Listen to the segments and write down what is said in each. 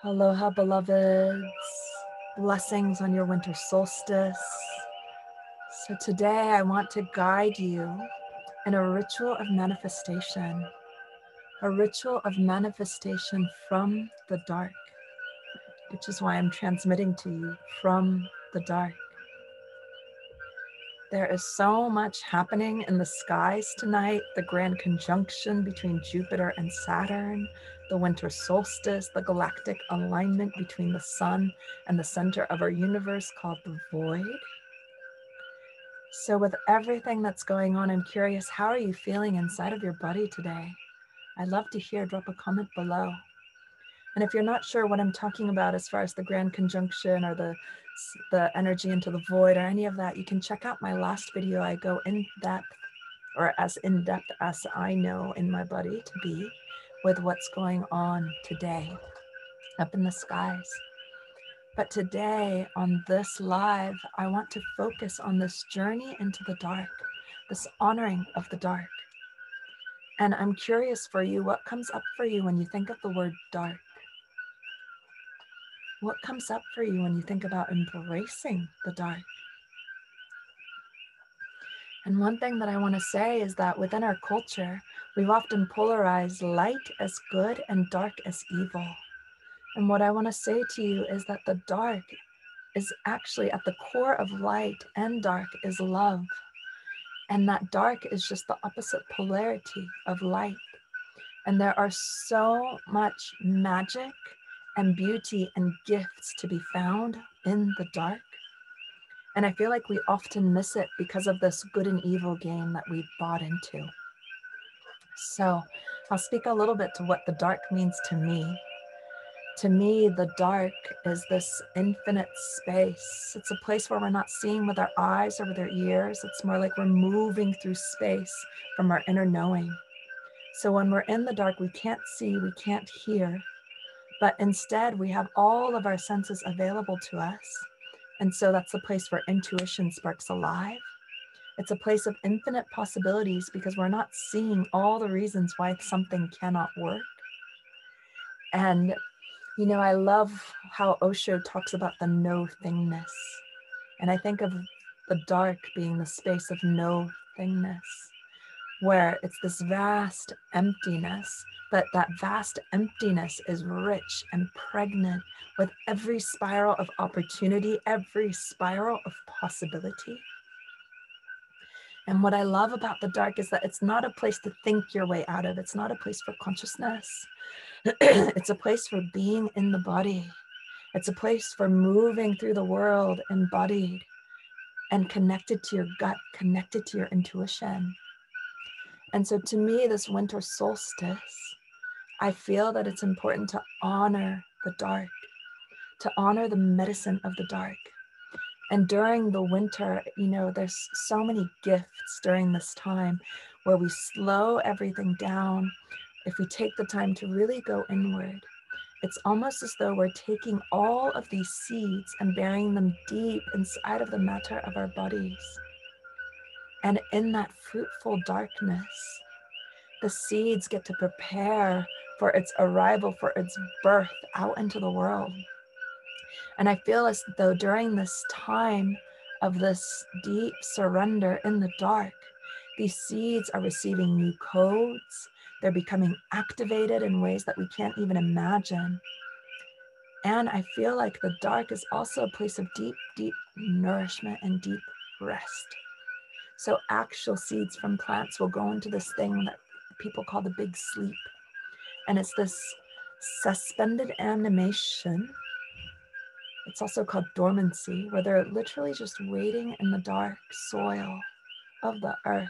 Aloha, beloveds. Blessings on your winter solstice. So today I want to guide you in a ritual of manifestation. A ritual of manifestation from the dark, which is why I'm transmitting to you from the dark. There is so much happening in the skies tonight. The grand conjunction between Jupiter and Saturn, the winter solstice, the galactic alignment between the sun and the center of our universe called the void. So with everything that's going on, I'm curious, how are you feeling inside of your body today? I'd love to hear, drop a comment below. And if you're not sure what I'm talking about as far as the grand conjunction or the energy into the void or any of that, you can check out my last video. I go in depth, or as in depth as I know in my body to be, with what's going on today up in the skies. But today on this live, I want to focus on this journey into the dark, this honoring of the dark. And I'm curious for you, what comes up for you when you think of the word dark? What comes up for you when you think about embracing the dark? And one thing that I want to say is that within our culture, we've often polarized light as good and dark as evil. And what I want to say to you is that the dark is actually at the core of light, and dark is love. And that dark is just the opposite polarity of light. And there are so much magic and beauty and gifts to be found in the dark. And I feel like we often miss it because of this good and evil game that we bought into. So I'll speak a little bit to what the dark means to me. To me, the dark is this infinite space. It's a place where we're not seeing with our eyes or with our ears. It's more like we're moving through space from our inner knowing. So when we're in the dark, we can't see, we can't hear, but instead we have all of our senses available to us. And so that's the place where intuition sparks alive. It's a place of infinite possibilities because we're not seeing all the reasons why something cannot work. And, you know, I love how Osho talks about the no-thingness. And I think of the dark being the space of no-thingness, where it's this vast emptiness, but that vast emptiness is rich and pregnant with every spiral of opportunity, every spiral of possibility. And what I love about the dark is that it's not a place to think your way out of. It's not a place for consciousness. It's a place for being in the body. It's a place for moving through the world embodied and connected to your gut, connected to your intuition. And so to me, this winter solstice, I feel that it's important to honor the dark, to honor the medicine of the dark. And during the winter, you know, there's so many gifts during this time where we slow everything down. If we take the time to really go inward, it's almost as though we're taking all of these seeds and burying them deep inside of the matter of our bodies. And in that fruitful darkness, the seeds get to prepare for its arrival, for its birth out into the world. And I feel as though during this time of this deep surrender in the dark, these seeds are receiving new codes. They're becoming activated in ways that we can't even imagine. And I feel like the dark is also a place of deep, deep nourishment and deep rest. So actual seeds from plants will go into this thing that people call the big sleep. And it's this suspended animation. It's also called dormancy, where they're literally just waiting in the dark soil of the earth.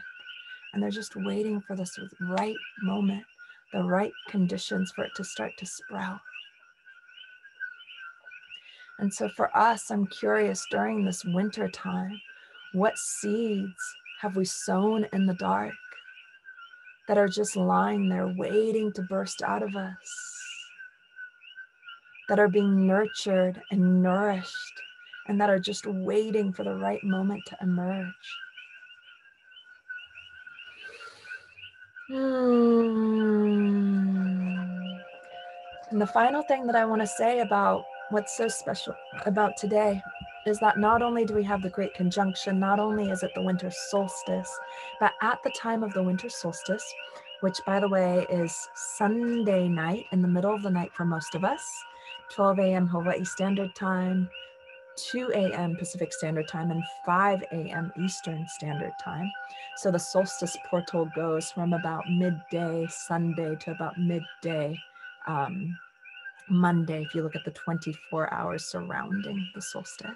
And they're just waiting for this right moment, the right conditions for it to start to sprout. And so for us, I'm curious during this winter time, what seeds have we sown in the dark that are just lying there waiting to burst out of us, that are being nurtured and nourished, and that are just waiting for the right moment to emerge. And the final thing that I want to say about what's so special about today is that not only do we have the Great Conjunction, not only is it the winter solstice, but at the time of the winter solstice, which by the way is Sunday night in the middle of the night for most of us, 12 a.m. Hawaii Standard Time, 2 a.m. Pacific Standard Time, and 5 a.m. Eastern Standard Time. So the solstice portal goes from about midday Sunday to about midday Monday, if you look at the 24 hours surrounding the solstice.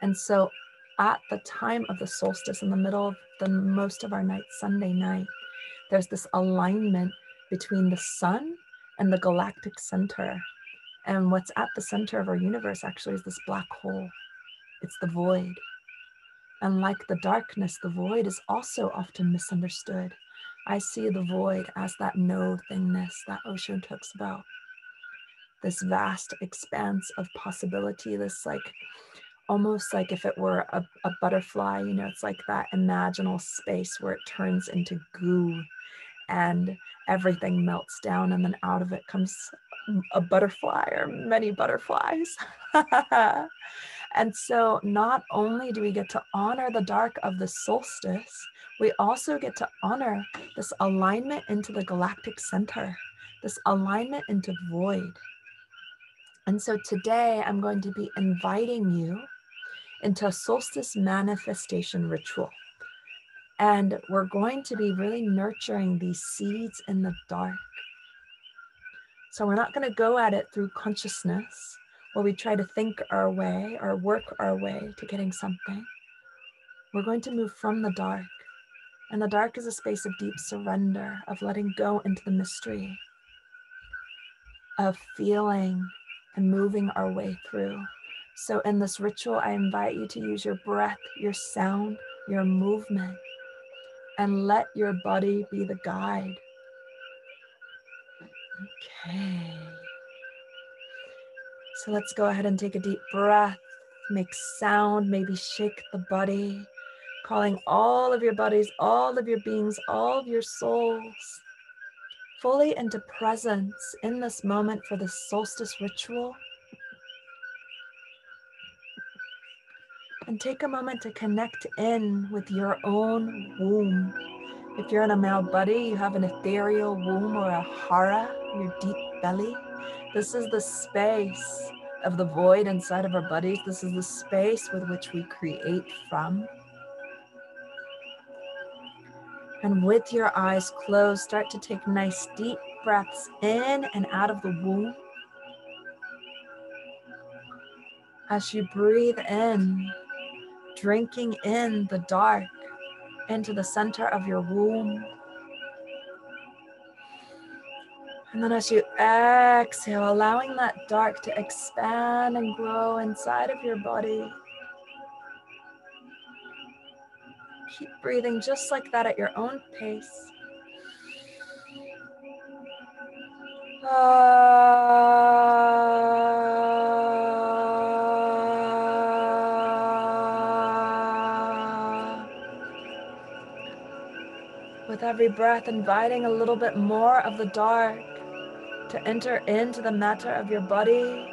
And so at the time of the solstice, in the middle of the most of our night, Sunday night, there's this alignment between the sun and the galactic center. And what's at the center of our universe actually is this black hole. It's the void. And like the darkness, the void is also often misunderstood. I see the void as that no thingness that Osho talks about. This vast expanse of possibility, this like, almost like if it were a butterfly, you know, it's like that imaginal space where it turns into goo and everything melts down, and then out of it comes a butterfly or many butterflies. And so not only do we get to honor the dark of the solstice, we also get to honor this alignment into the galactic center, this alignment into void. And so today I'm going to be inviting you into a solstice manifestation ritual. And we're going to be really nurturing these seeds in the dark. So we're not going to go at it through consciousness, where we try to think our way or work our way to getting something. We're going to move from the dark. And the dark is a space of deep surrender, of letting go into the mystery, of feeling and moving our way through. So in this ritual, I invite you to use your breath, your sound, your movement, and let your body be the guide. Okay. So let's go ahead and take a deep breath, make sound, maybe shake the body, calling all of your bodies, all of your beings, all of your souls fully into presence in this moment for the solstice ritual. And take a moment to connect in with your own womb. If you're in a male body, you have an ethereal womb or a hara, your deep belly. This is the space of the void inside of our bodies. This is the space with which we create from. And with your eyes closed, start to take nice deep breaths in and out of the womb. As you breathe in, drinking in the dark into the center of your womb. And then as you exhale, allowing that dark to expand and grow inside of your body. Keep breathing just like that at your own pace. With every breath, inviting a little bit more of the dark to enter into the matter of your body,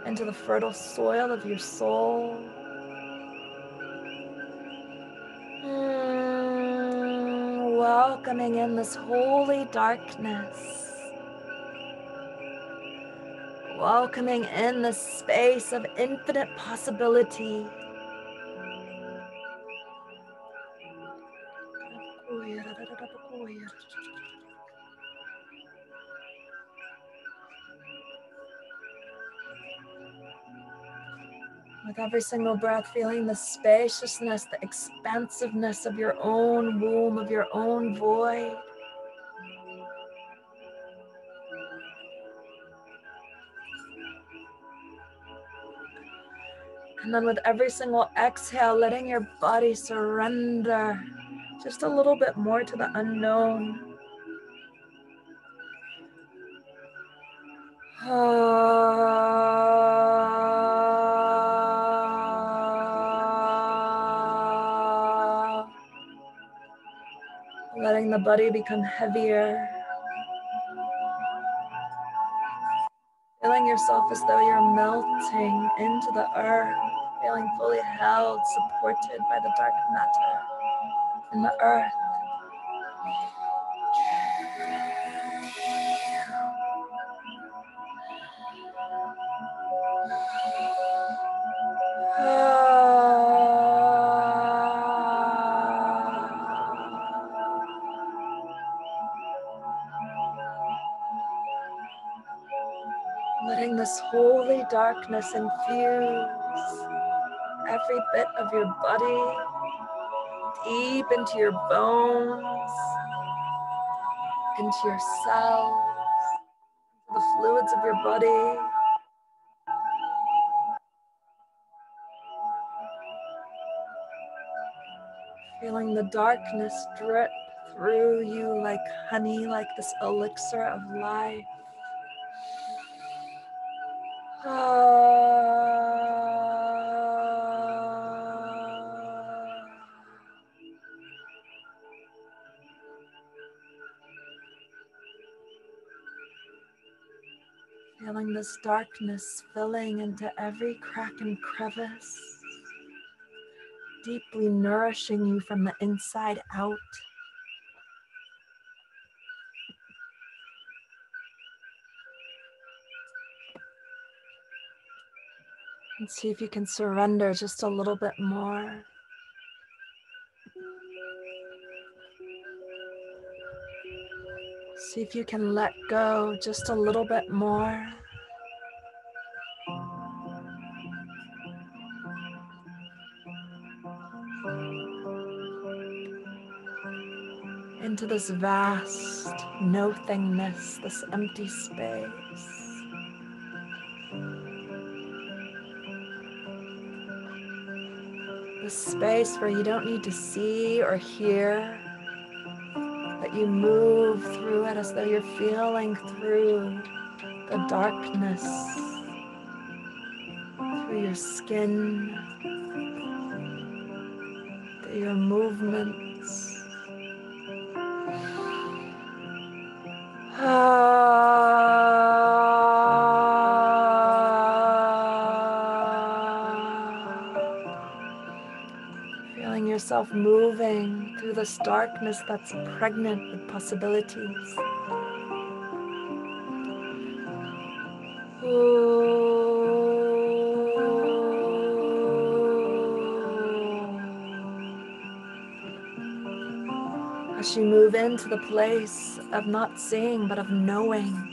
into the fertile soil of your soul. Welcoming in this holy darkness. Welcoming in the space of infinite possibility. With every single breath, feeling the spaciousness, the expansiveness of your own womb, of your own void. And then with every single exhale, letting your body surrender just a little bit more to the unknown. letting the body become heavier. Feeling yourself as though you're melting into the earth, feeling fully held, supported by the dark matter in the earth. Letting this holy darkness infuse every bit of your body, deep into your bones, into your cells, the fluids of your body. Feeling the darkness drip through you like honey, like this elixir of life. Feeling this darkness filling into every crack and crevice, deeply nourishing you from the inside out. And see if you can surrender just a little bit more. See if you can let go just a little bit more. Into this vast nothingness, this empty space. This space where you don't need to see or hear, but you move through it as though you're feeling through the darkness, through your skin, through your movements. Feeling yourself moving through this darkness that's pregnant with possibilities. As you move into the place of not seeing, but of knowing.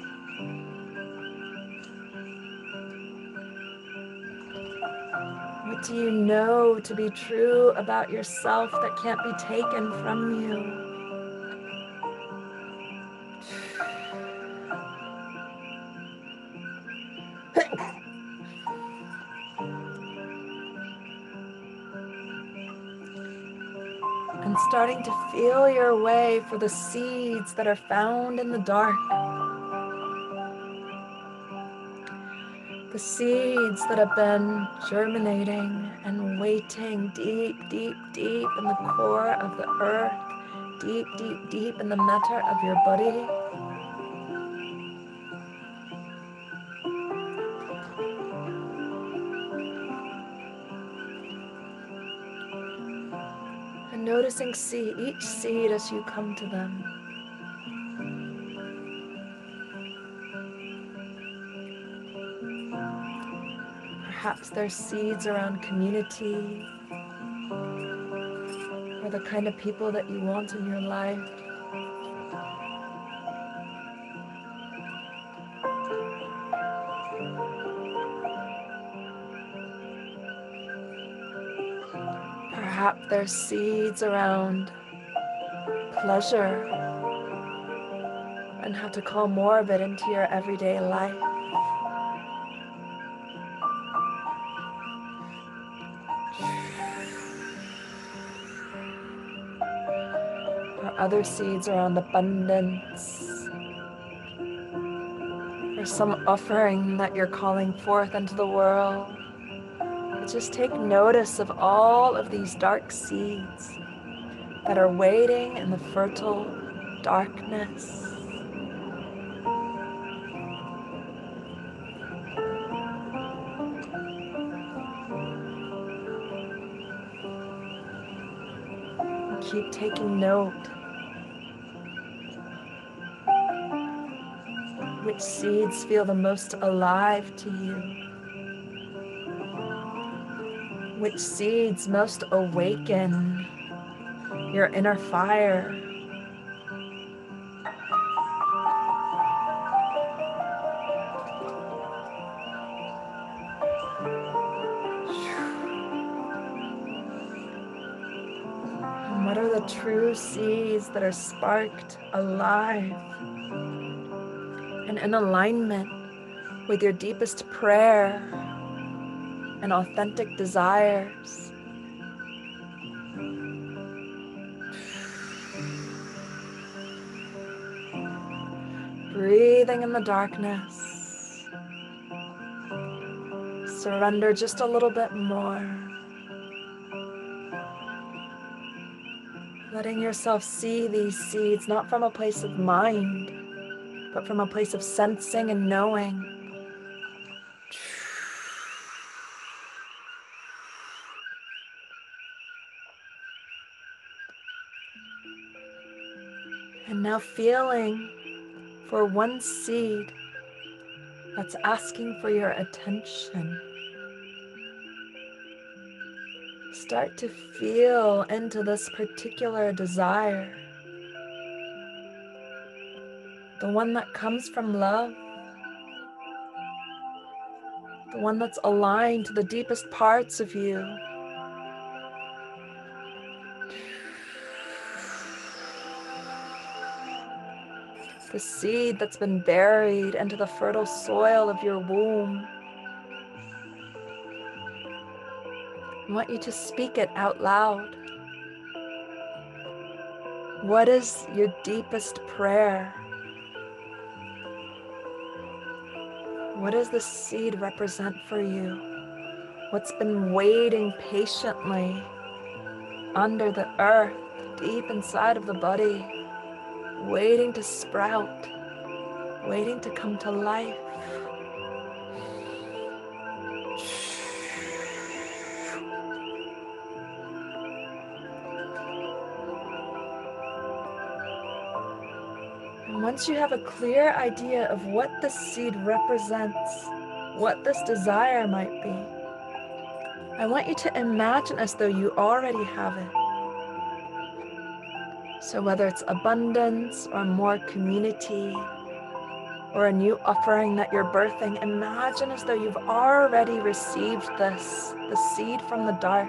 What do you know to be true about yourself that can't be taken from you? And starting to feel your way for the seeds that are found in the dark. The seeds that have been germinating and waiting deep, deep, deep in the core of the earth, deep, deep, deep in the matter of your body. And noticing each seed as you come to them. Perhaps there's seeds around community, or the kind of people that you want in your life. Perhaps there's seeds around pleasure and how to call more of it into your everyday life. Or other seeds around abundance, or some offering that you're calling forth into the world. But just take notice of all of these dark seeds that are waiting in the fertile darkness. And keep taking note. Which seeds feel the most alive to you? Which seeds most awaken your inner fire? And what are the true seeds that are sparked alive and in alignment with your deepest prayer and authentic desires? Breathing in the darkness. Surrender just a little bit more. Letting yourself see these seeds not from a place of mind, but from a place of sensing and knowing. And now feeling for one seed that's asking for your attention. Start to feel into this particular desire. The one that comes from love. The one that's aligned to the deepest parts of you. The seed that's been buried into the fertile soil of your womb. I want you to speak it out loud. What is your deepest prayer? What does the seed represent for you? What's been waiting patiently under the earth, deep inside of the body, waiting to sprout, waiting to come to life? And once you have a clear idea of what this seed represents, what this desire might be, I want you to imagine as though you already have it. So whether it's abundance or more community or a new offering that you're birthing, imagine as though you've already received this, the seed from the dark.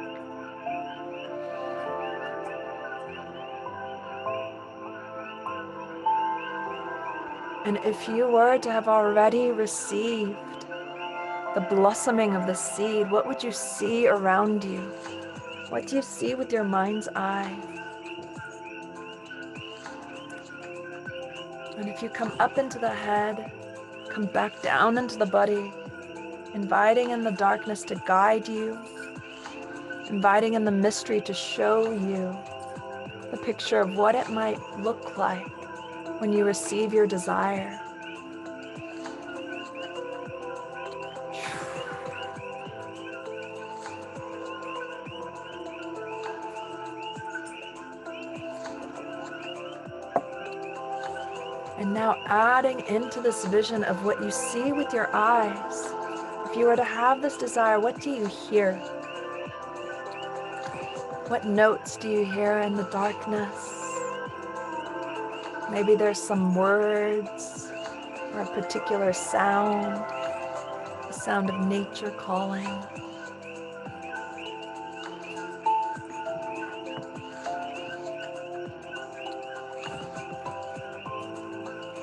And if you were to have already received the blossoming of the seed, what would you see around you? What do you see with your mind's eye? And if you come up into the head, come back down into the body, inviting in the darkness to guide you, inviting in the mystery to show you the picture of what it might look like when you receive your desire. And now adding into this vision of what you see with your eyes. If you were to have this desire, what do you hear? What notes do you hear in the darkness? Maybe there's some words or a particular sound, the sound of nature calling.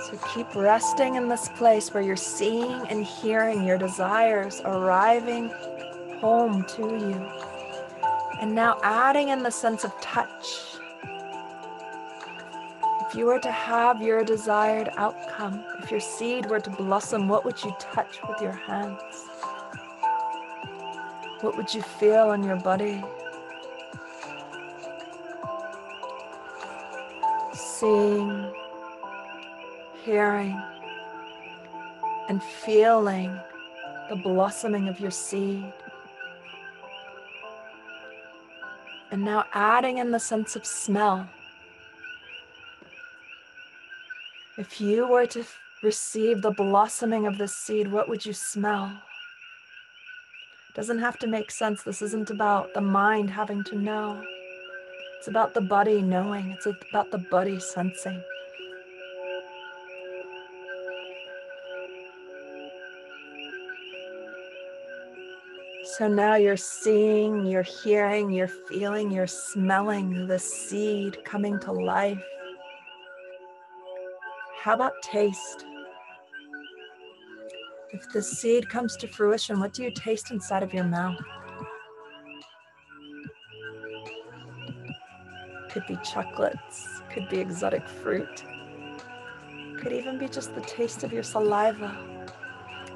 So keep resting in this place where you're seeing and hearing your desires arriving home to you. And now adding in the sense of touch. If you were to have your desired outcome, if your seed were to blossom, what would you touch with your hands? What would you feel in your body? seeing, hearing, and feeling the blossoming of your seed. And now adding in the sense of smell. If you were to receive the blossoming of this seed, what would you smell? It doesn't have to make sense. This isn't about the mind having to know. It's about the body knowing. It's about the body sensing. So now you're seeing, you're hearing, you're feeling, you're smelling the seed coming to life. How about taste? If the seed comes to fruition, what do you taste inside of your mouth? Could be chocolates, could be exotic fruit, could even be just the taste of your saliva.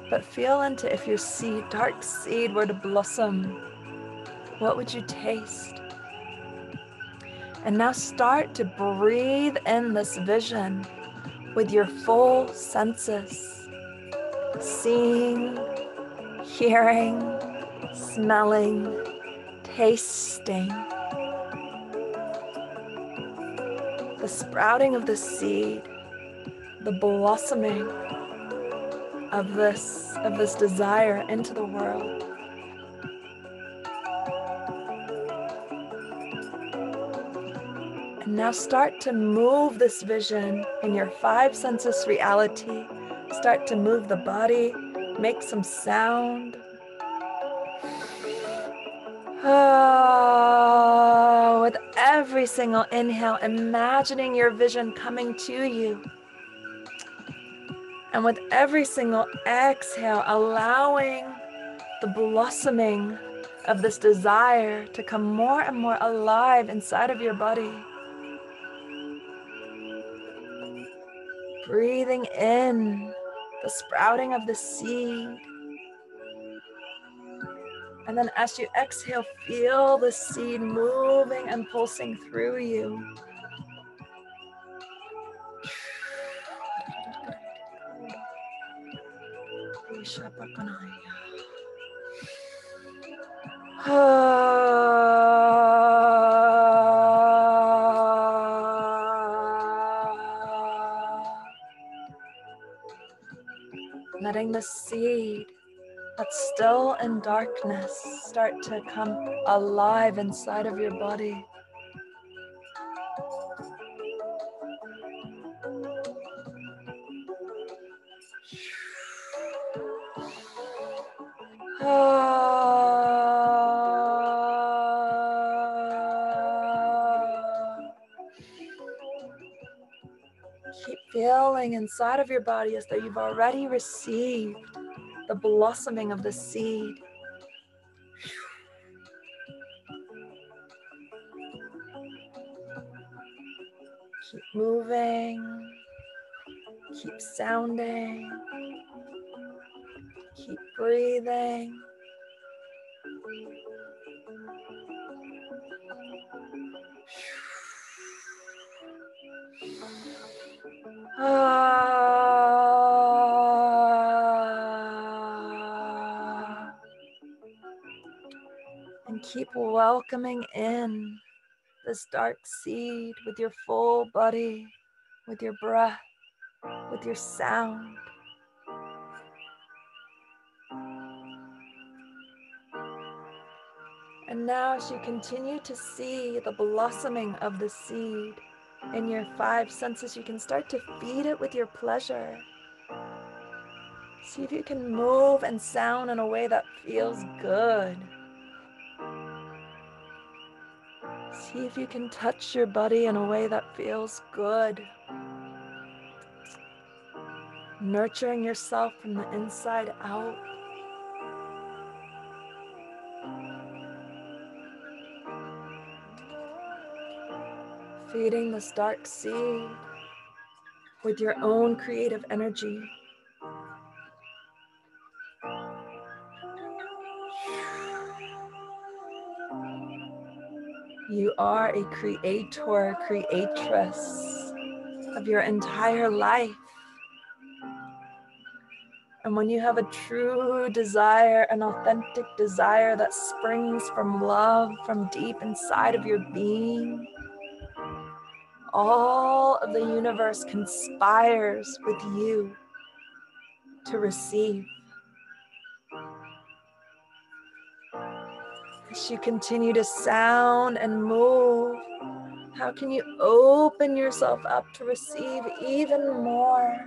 But feel into if your seed, dark seed, were to blossom, what would you taste? And now start to breathe in this vision with your full senses, seeing, hearing, smelling, tasting. The sprouting of the seed, the blossoming of this desire into the world. And now start to move this vision in your five senses reality. Start to move the body, make some sound. Oh, with every single inhale, imagining your vision coming to you. And with every single exhale, allowing the blossoming of this desire to come more and more alive inside of your body. Breathing in the sprouting of the seed. And then as you exhale, feel the seed moving and pulsing through you. Letting the seed that's still in darkness start to come alive inside of your body. Keep feeling inside of your body as though you've already received the blossoming of the seed. Keep moving, keep sounding, keep breathing. And keep welcoming in this dark seed with your full body, with your breath, with your sound. And now as you continue to see the blossoming of the seed in your five senses, you can start to feed it with your pleasure. See if you can move and sound in a way that feels good. See if you can touch your body in a way that feels good. Nurturing yourself from the inside out. Feeding this dark seed with your own creative energy. You are a creator, creatress. of your entire life. And when you have a true desire, an authentic desire that springs from love, from deep inside of your being, all of the universe conspires with you to receive. As you continue to sound and move, how can you open yourself up to receive even more?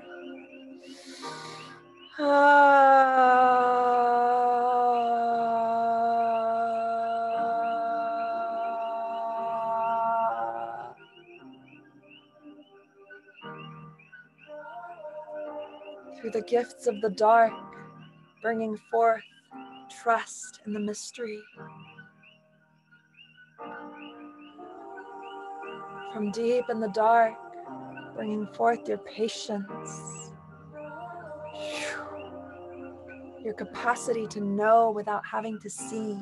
Through the gifts of the dark, bringing forth trust in the mystery. From deep in the dark, bringing forth your patience, your capacity to know without having to see.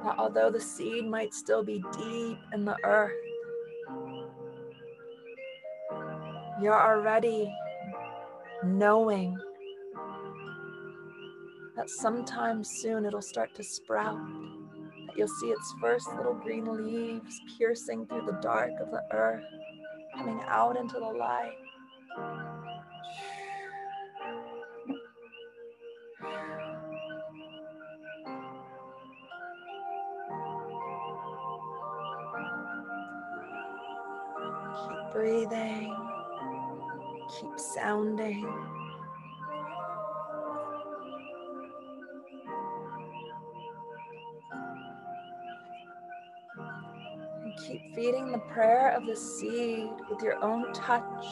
That although the seed might still be deep in the earth, you're already knowing that sometime soon it'll start to sprout, that you'll see its first little green leaves piercing through the dark of the earth, coming out into the light. Keep breathing, keep sounding. And keep feeding the prayer of the seed with your own touch,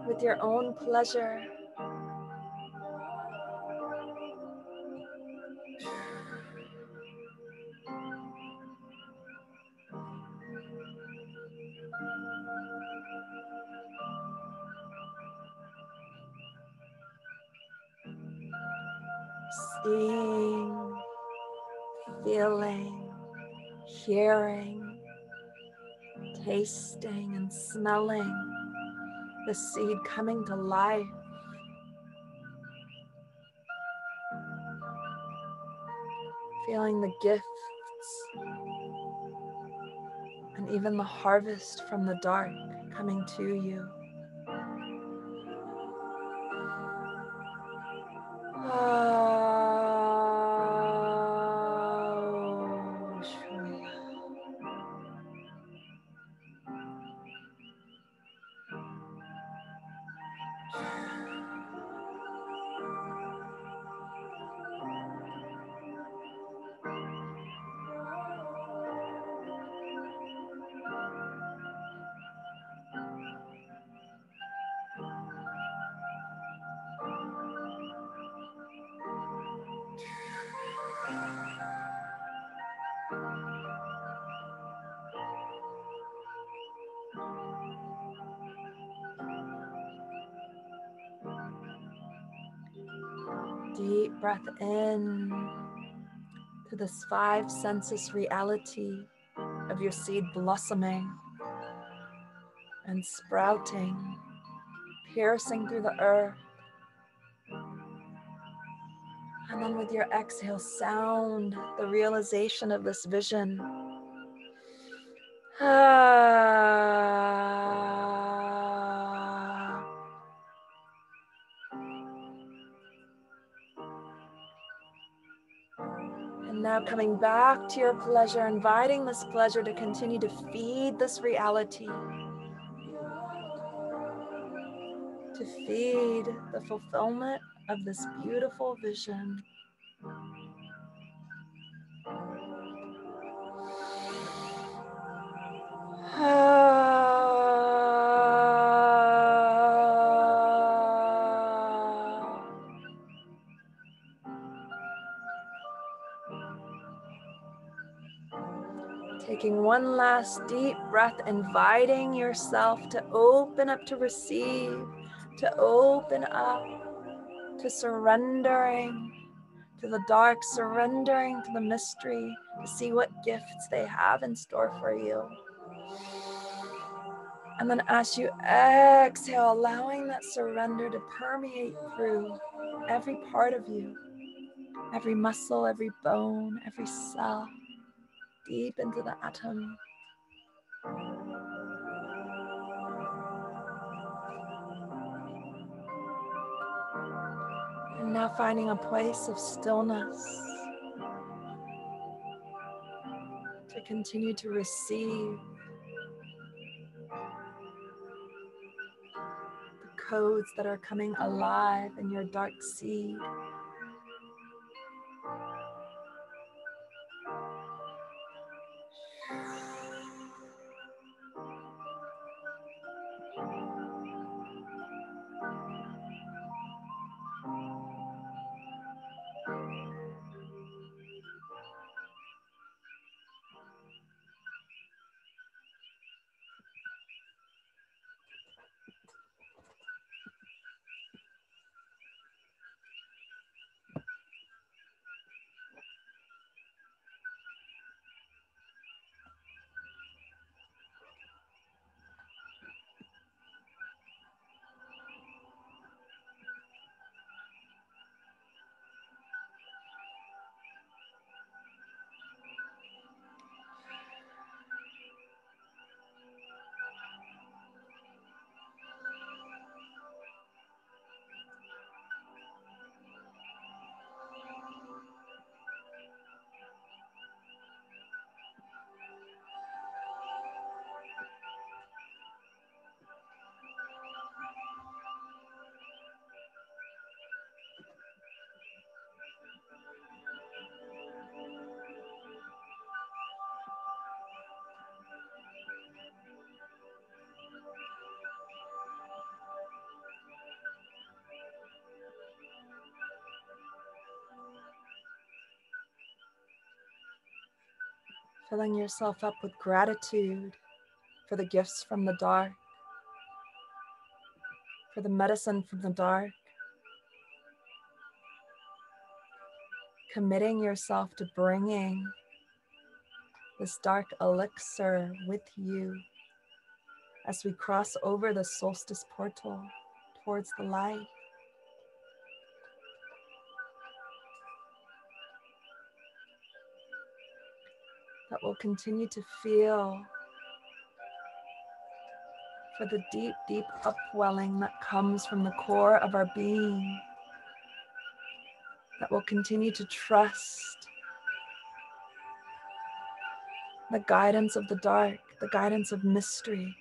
with your own pleasure. Seeing, feeling, hearing, tasting and smelling the seed coming to life. Feeling the gifts and even the harvest from the dark coming to you. Deep breath in to this 5 senses reality of your seed blossoming and sprouting, piercing through the earth. And then with your exhale, sound the realization of this vision. And now coming back to your pleasure, inviting this pleasure to continue to feed this reality, to feed the fulfillment of this beautiful vision. Taking one last deep breath, inviting yourself to open up to receive, to open up to surrendering, to the dark, surrendering to the mystery, to see what gifts they have in store for you. And then as you exhale, allowing that surrender to permeate through every part of you, every muscle, every bone, every cell, deep into the atom. And now finding a place of stillness to continue to receive the codes that are coming alive in your dark seed. Filling yourself up with gratitude for the gifts from the dark, for the medicine from the dark. Committing yourself to bringing this dark elixir with you as we cross over the solstice portal towards the light. That we'll continue to feel for the deep, deep upwelling that comes from the core of our being. That we'll continue to trust the guidance of the dark, the guidance of mystery.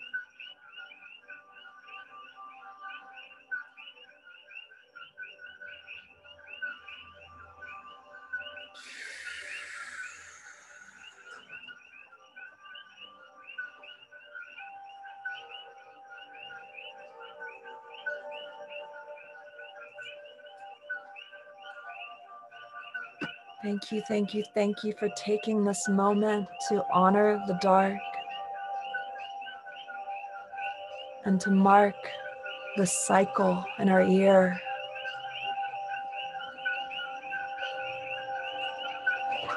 Thank you, thank you, thank you for taking this moment to honor the dark and to mark the cycle in our year,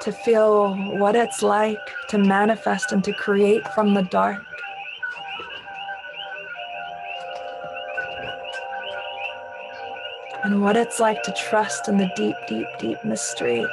to feel what it's like to manifest and to create from the dark. And what it's like to trust in the deep, deep, deep mystery.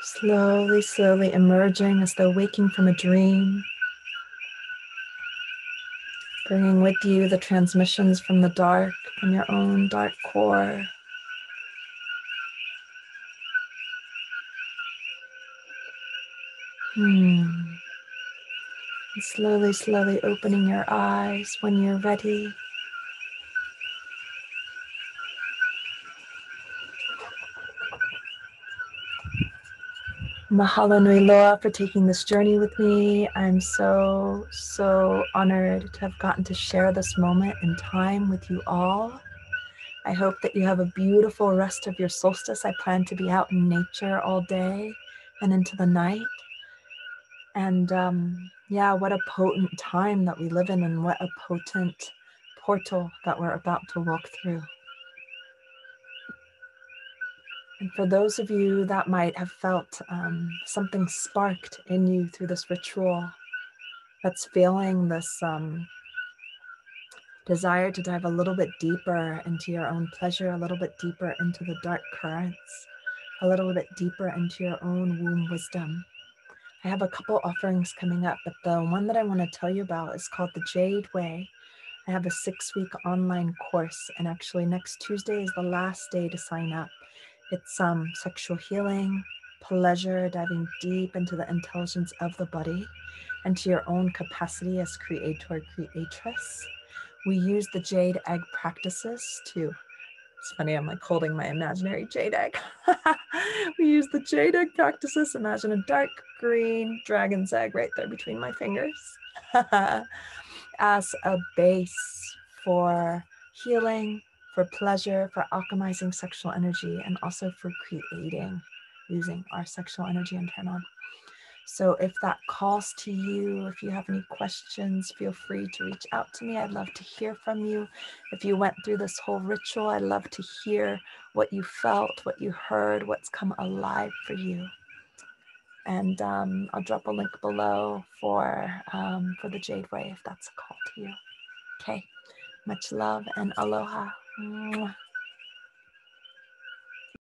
Slowly, slowly emerging as though waking from a dream. Bringing with you the transmissions from the dark, from your own dark core. And slowly, slowly opening your eyes when you're ready. Mahalo nui loa for taking this journey with me. I'm so, so honored to have gotten to share this moment in time with you all. I hope that you have a beautiful rest of your solstice. I plan to be out in nature all day and into the night. And yeah, what a potent time that we live in, and what a potent portal that we're about to walk through. And for those of you that might have felt something sparked in you through this ritual, that's feeling this desire to dive a little bit deeper into your own pleasure, a little bit deeper into the dark currents, a little bit deeper into your own womb wisdom. I have a couple offerings coming up, but the one that I want to tell you about is called the Jade Way. I have a 6-week online course, and actually next Tuesday is the last day to sign up. It's sexual healing, pleasure, diving deep into the intelligence of the body and to your own capacity as creator, creatress. We use the jade egg practices to, it's funny, I'm like holding my imaginary jade egg. We use the jade egg practices. Imagine a dark green dragon's egg right there between my fingers as a base for healing, for pleasure, for alchemizing sexual energy, and also for creating using our sexual energy and turn on. So if that calls to you, if you have any questions, feel free to reach out to me. I'd love to hear from you. If you went through this whole ritual, I'd love to hear what you felt, what you heard, what's come alive for you. And I'll drop a link below for the Jade Way if that's a call to you. Okay, much love and aloha. Mwah.